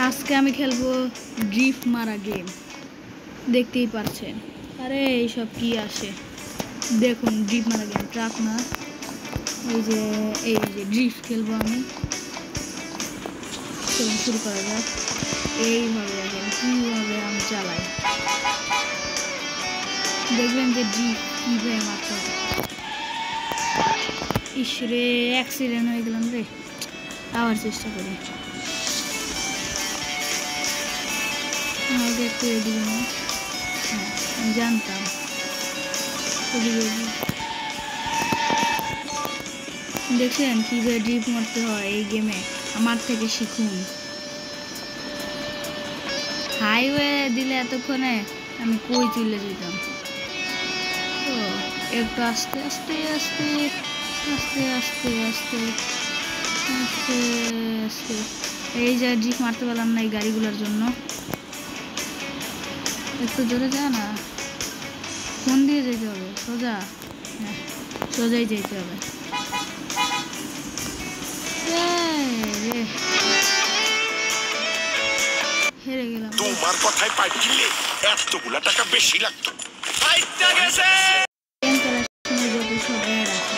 আজকে আমি খেলবো ড্রিফট মারা গেম, দেখতেই পাচ্ছেন। আরে এইসব কি আসে দেখুন, ড্রিফট মারা গেম, ট্রাক না, এই যে ড্রিফট খেলবো আমি। চলুন শুরু করা যাক। এইভাবে দেখেন কীভাবে আমি চালাই, দেখবেন যে ড্রিফট কীভাবে মারতে হবে। ইসরে অ্যাক্সিডেন্ট হয়ে গেলাম রে, আবার চেষ্টা করি। আমাকে একটু এদিকে না, হ্যাঁ আমি জানতাম দেখছেন কীভাবে ড্রিফট মারতে হয় এই গেমে, আমার থেকে শিখুন। হাইওয়ে দিলে এতক্ষণে আমি কই চলে যেতাম। তো একটু আস্তে আস্তে আস্তে আস্তে আস্তে আস্তে আস্তে আস্তে এই যে ড্রিফট মারতে পারলাম না এই গাড়িগুলোর জন্য। একটু জোরে যা না, ফোন দিয়ে যেতে হবে সোজা, হ্যাঁ সোজাই যেতে হবে। হেরে গেলাম। তোমার কথায় পাইপ কিনলে এতগুলা টাকা বেশি লাগতো। পাইপটা গেছে। গেম খেলার সময় যত সব অ্যাড আছে,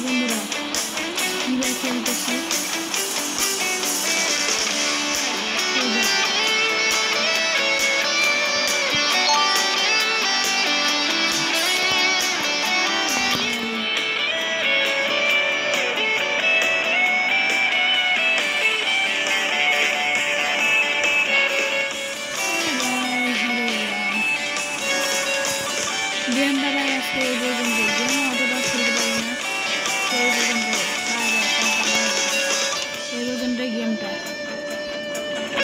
বন্ধুরা কীভাবে খেলতেছি। গেমটা ভাই আজকে এই পর্যন্ত, গেম অতটা খেলতে পারি না, এই পর্যন্তই গেমটা।